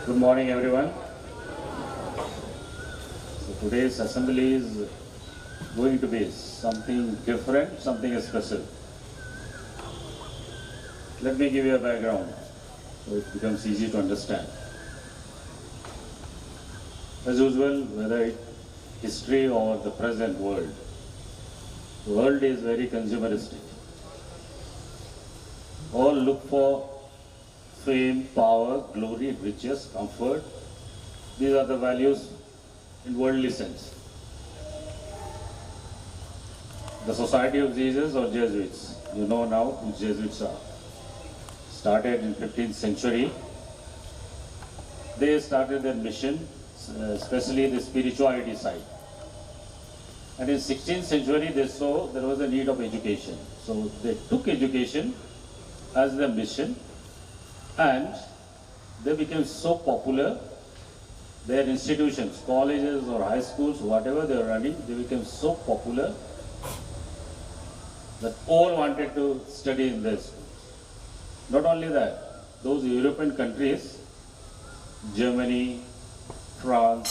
Good morning, everyone. So today's assembly is going to be something different, something special. Let me give you a background so it becomes easy to understand. As usual, whether it's history or the present world, the world is very consumeristic. All look for fame, power, glory, riches, comfort. These are the values in worldly sense. The Society of Jesus or Jesuits, you know now who Jesuits are. Started in 15th century. They started their mission, especially the spirituality side. And in 16th century, they saw there was a need of education. So they took education as their mission, and they became so popular. Their institutions, colleges or high schools, whatever they were running, they became so popular that all wanted to study in their schools. Not only that, those European countries, Germany, France,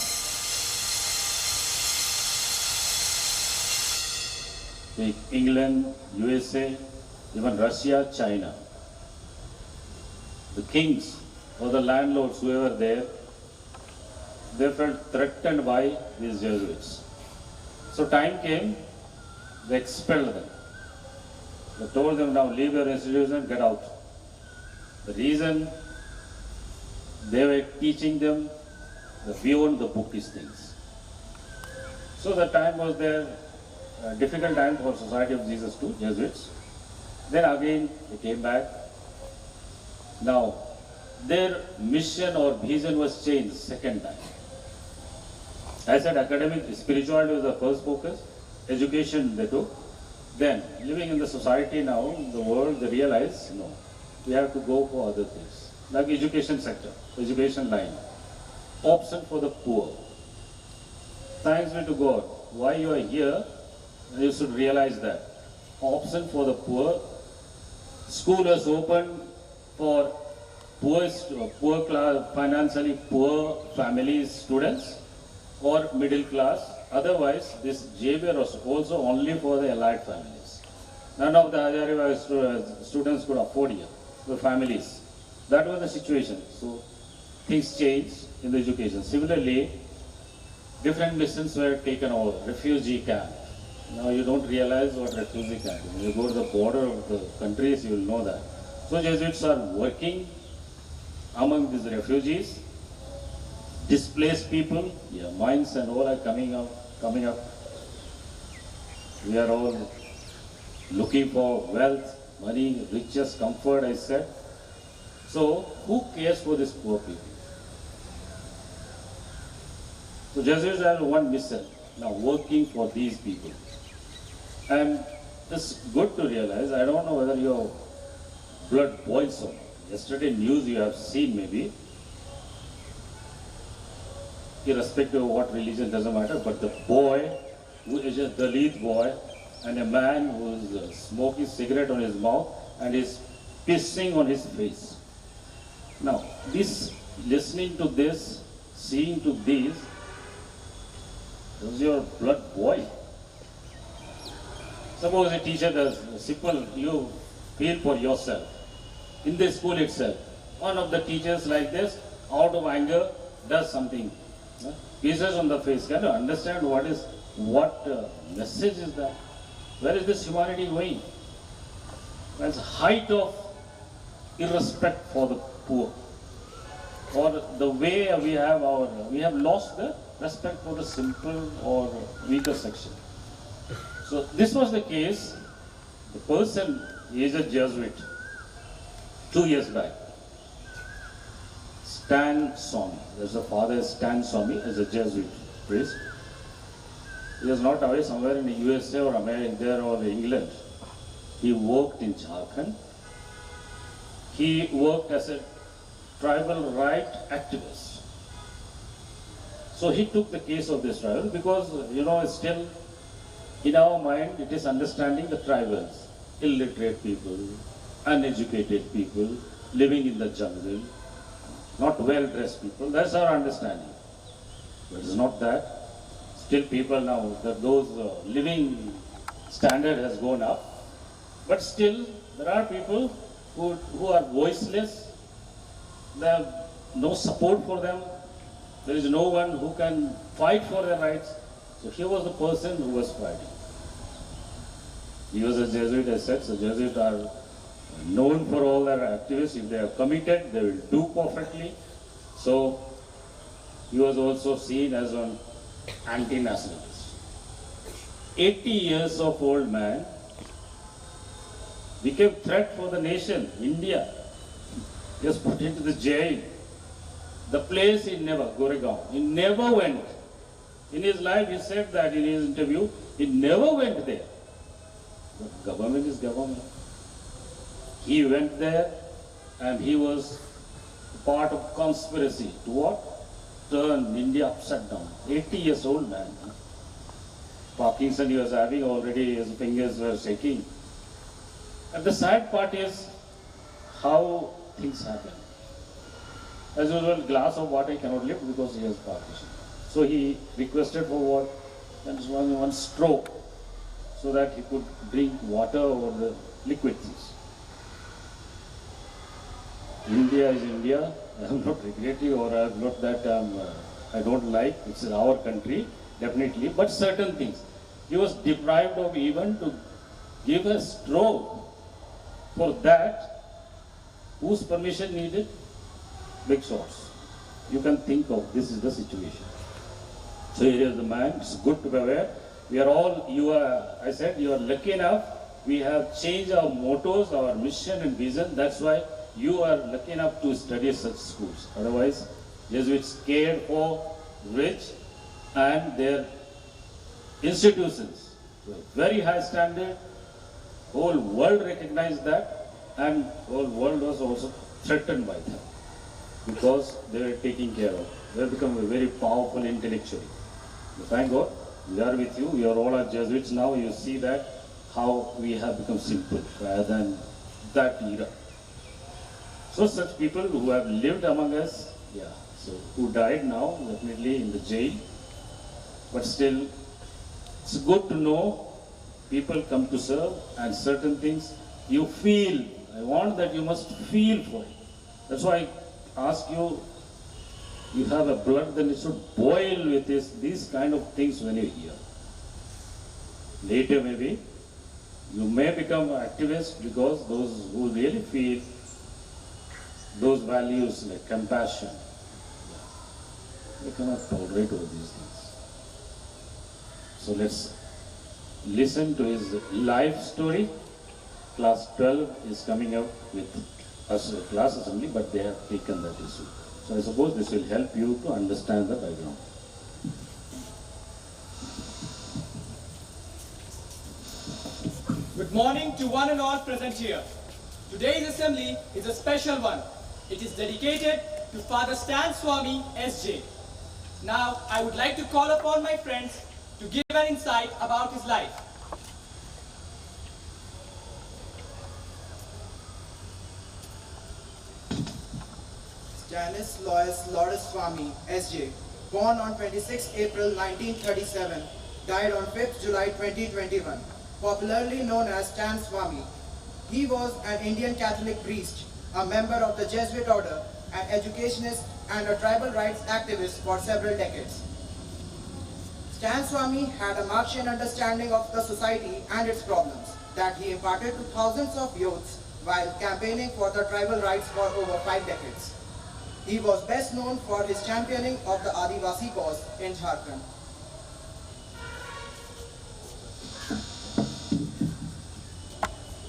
England, USA, even Russia, China, the kings or the landlords, whoever there, they felt threatened by these Jesuits. So time came, they expelled them. They told them, now leave your institution, get out. The reason they were teaching them the beyond the bookish things. So the time was there, a difficult time for Society of Jesus too, Jesuits. Then again they came back. Now their mission or vision was changed second time. I said academic, spirituality was the first focus, education they took. Then living in the society now, in the world, they realize, no, we have to go for other things. Like education sector, education line, option for the poor. Thanks be to God, why you are here, you should realize that. Option for the poor, school was open for poor class, financially poor families, students, or middle class. Otherwise, this Xavier was also only for the elite families. None of the Hazaribag students could afford here, the families. That was the situation. So things changed in the education. Similarly, different missions were taken over. Refugee camp. Now you don't realize what refugee camp is. When you go to the border of the countries, you will know that. So Jesuits are working among these refugees, displaced people, mines and all are coming up. We are all looking for wealth, money, riches, comfort, I said. So who cares for these poor people? So Jesuits have one mission, now working for these people. And it's good to realize, I don't know whether your blood boils or not. Yesterday news you have seen maybe, irrespective of what religion, doesn't matter, but the boy who is a Dalit boy and a man who is smoking cigarette on his mouth and is pissing on his face. Now, this, listening to this, seeing to this, does your blood boil? Suppose a teacher does simple, you feel for yourself. In the school itself, one of the teachers like this, out of anger, does something. Pieces on the face. Can you understand what message is that? Where is this humanity going? That's height of irrespect for the poor. Or the way we have lost the respect for the simple or weaker section. So this was the case. The person is a Jesuit. 2 years back. Sten Swamy. There's a father, Sten Swamy, as a Jesuit priest. He was not away somewhere in the USA or America there or England. He worked in Jharkhand. He worked as a tribal right activist. So he took the case of this tribal because, still in our mind it is understanding the tribals, illiterate people, uneducated people, living in the jungle, not well-dressed people. That's our understanding. But it's not that. Still people now, that those living standard has gone up. But still, there are people who are voiceless. They have no support for them. There is no one who can fight for their rights. So here was the person who was fighting. He was a Jesuit, as such. The Jesuits are known for all their activists. If they are committed, they will do perfectly. So he was also seen as an anti-nationalist. 80 years of old man became threat for the nation, India. He was put into the jail. The place he never, Goregaon, he never went. In his life, he said that in his interview, he never went there. But government is government. He went there and he was part of conspiracy to what? Turn India upside down. 80 years old man. Parkinson he was having already, his fingers were shaking. And the sad part is how things happen. As usual, glass of water he cannot lift because he has Parkinson. So he requested for what? And one straw so that he could drink water or the liquid things. India is India. I am not regretting or I am not that I don't like. It's our country, definitely. But certain things. He was deprived of even to give a straw. For that, whose permission needed? Big shots. You can think of this is the situation. So here is the man. It's good to be aware. We are all, I said, you are lucky enough. We have changed our mottos, our mission and vision. That's why you are lucky enough to study such schools. Otherwise, Jesuits cared for rich and their institutions. So very high standard. Whole world recognized that, and whole world was also threatened by them because they were taken care of. They have become very powerful intellectually. But thank God, we are with you. We are all Jesuits now. You see that how we have become simple rather than that era. So such people who have lived among us, so who died now, definitely in the jail, but still, it's good to know people come to serve and certain things you feel. I want that you must feel for it. That's why I ask you, you have a blood, then it should boil with these kind of things when you hear. Later maybe, you may become activists because those who really feel those values like compassion, they cannot tolerate all these things. So let's listen to his life story. Class 12 is coming up with us class assembly, but they have taken that issue. So I suppose this will help you to understand the background. Good morning to one and all present here. Today's assembly is a special one. It is dedicated to Father Sten Swamy, SJ. Now, I would like to call upon my friends to give an insight about his life. Stanislaus Swamy, SJ, born on 26 April 1937, died on 5th July 2021, popularly known as Sten Swamy. He was an Indian Catholic priest, a member of the Jesuit order, an educationist and a tribal rights activist for several decades. Sten Swamy had a Marxian understanding of the society and its problems that he imparted to thousands of youths while campaigning for the tribal rights for over 5 decades. He was best known for his championing of the Adivasi cause in Jharkhand.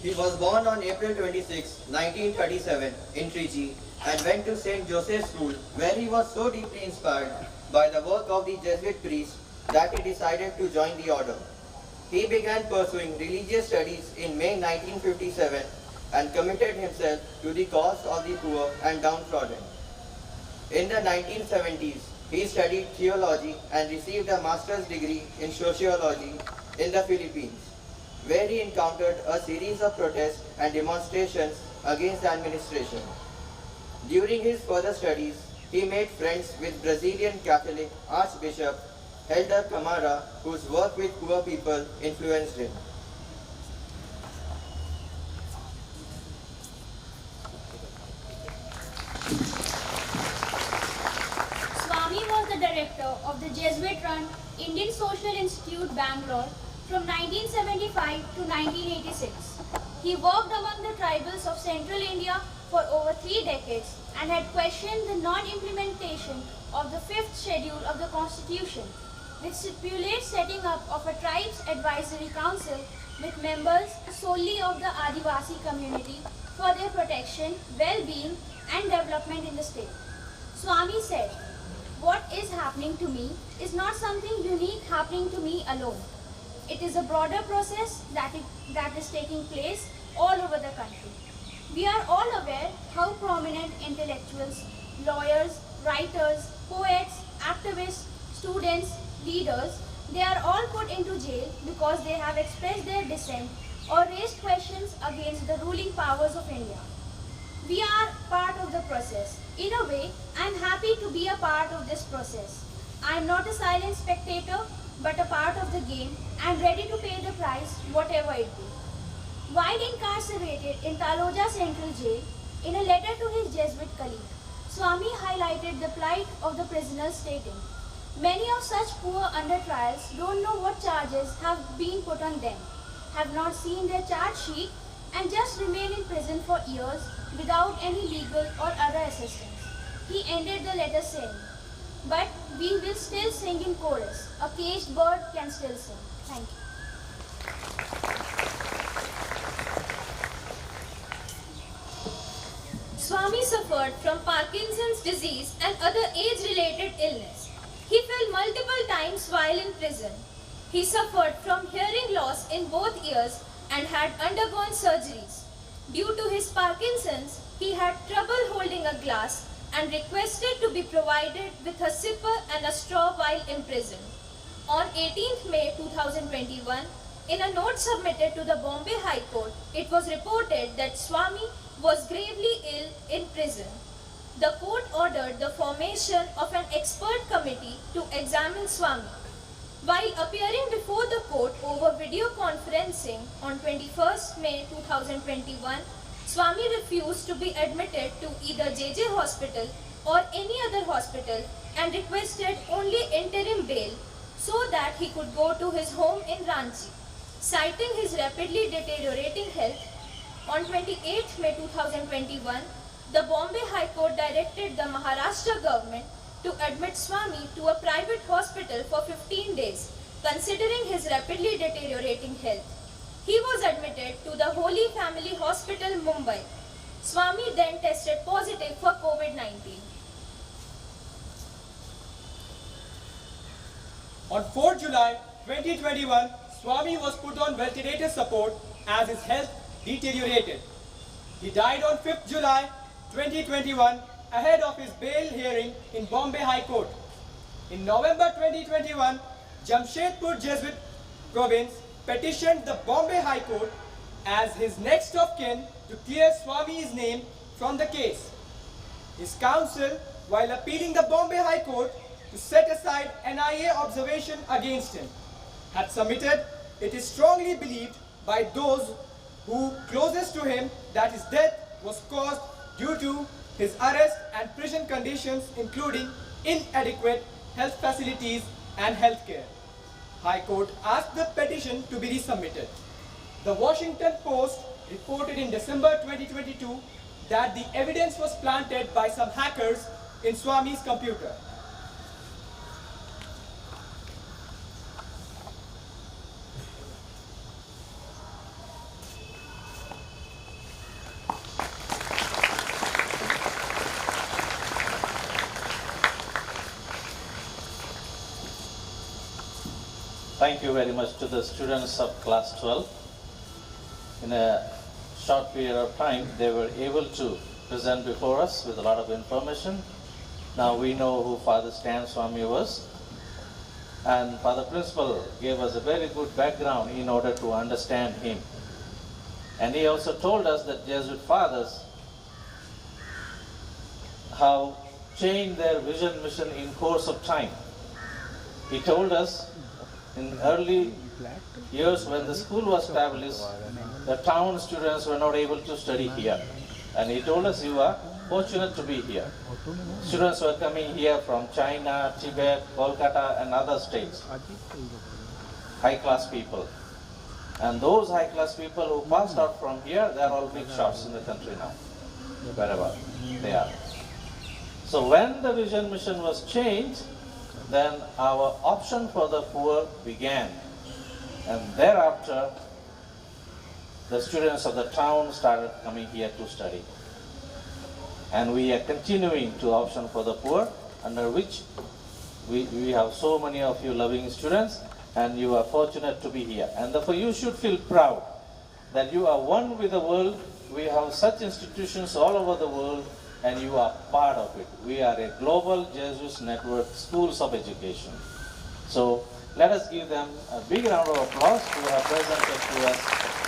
He was born on April 26, 1937 in Trichy and went to St. Joseph's School, where he was so deeply inspired by the work of the Jesuit priests that he decided to join the order. He began pursuing religious studies in May 1957 and committed himself to the cause of the poor and downtrodden. In the 1970s, he studied theology and received a master's degree in sociology in the Philippines, where he encountered a series of protests and demonstrations against the administration. During his further studies, he made friends with Brazilian Catholic Archbishop Helder Camara, whose work with poor people influenced him. Swamy was the director of the Jesuit-run Indian Social Institute, Bangalore from 1975 to 1986. He worked among the tribals of central India for over 3 decades and had questioned the non-implementation of the 5th schedule of the Constitution, which stipulates setting up of a tribes advisory council with members solely of the Adivasi community for their protection, well-being and development in the state. Swamy said, "What is happening to me is not something unique happening to me alone. It is a broader process that is taking place all over the country. We are all aware how prominent intellectuals, lawyers, writers, poets, activists, students, leaders, they are all put into jail because they have expressed their dissent or raised questions against the ruling powers of India. We are part of the process. In a way, I am happy to be a part of this process. I am not a silent spectator, but a part of the game and ready to pay the price, whatever it be." While incarcerated in Taloja Central Jail, in a letter to his Jesuit colleague, Swamy highlighted the plight of the prisoners, stating, "Many of such poor under trials don't know what charges have been put on them, have not seen their charge sheet, and just remain in prison for years without any legal or other assistance." He ended the letter saying, "But we will still sing in chorus. A caged bird can still sing." Thank you. Swamy suffered from Parkinson's disease and other age-related illness. He fell multiple times while in prison. He suffered from hearing loss in both ears and had undergone surgeries. Due to his Parkinson's, he had trouble holding a glass and requested to be provided with a sipper and a straw while in prison. On 18th May 2021, in a note submitted to the Bombay High Court, it was reported that Swamy was gravely ill in prison. The court ordered the formation of an expert committee to examine Swamy. While appearing before the court over video conferencing on 21st May 2021, Swamy refused to be admitted to either JJ Hospital or any other hospital and requested only interim bail so that he could go to his home in Ranchi. Citing his rapidly deteriorating health, on 28th May 2021, the Bombay High Court directed the Maharashtra government to admit Swamy to a private hospital for 15 days, considering his rapidly deteriorating health. He was admitted to the Holy Family Hospital, Mumbai. Swamy then tested positive for COVID-19. On 4 July 2021, Swamy was put on ventilator support as his health deteriorated. He died on 5th July 2021 ahead of his bail hearing in Bombay High Court. In November 2021, Jamshedpur Jesuit province petitioned the Bombay High Court as his next of kin to clear Swamy's name from the case. His counsel, while appealing the Bombay High Court to set aside NIA observation against him, had submitted, "It is strongly believed by those who closest to him that his death was caused due to his arrest and prison conditions, including inadequate health facilities and health care." High Court asked the petition to be resubmitted. The Washington Post reported in December 2022 that the evidence was planted by some hackers in Swamy's computer. Thank you very much to the students of class 12. In a short period of time, they were able to present before us with a lot of information. Now we know who Father Sten Swamy was. And Father Principal gave us a very good background in order to understand him. And he also told us that Jesuit fathers have changed their vision mission in course of time. He told us in early years when the school was established, the town students were not able to study here. And he told us, you are fortunate to be here. Students were coming here from China, Tibet, Kolkata and other states. High class people. And those high class people who passed out from here, they are all big shots in the country now, wherever they are. So when the vision mission was changed, then our option for the poor began. And thereafter, the students of the town started coming here to study. And we are continuing to option for the poor, under which we have so many of you loving students, and you are fortunate to be here. And therefore you should feel proud that you are one with the world. We have such institutions all over the world, and you are part of it. We are a global Jesuit network, schools of education. So let us give them a big round of applause who have presented to us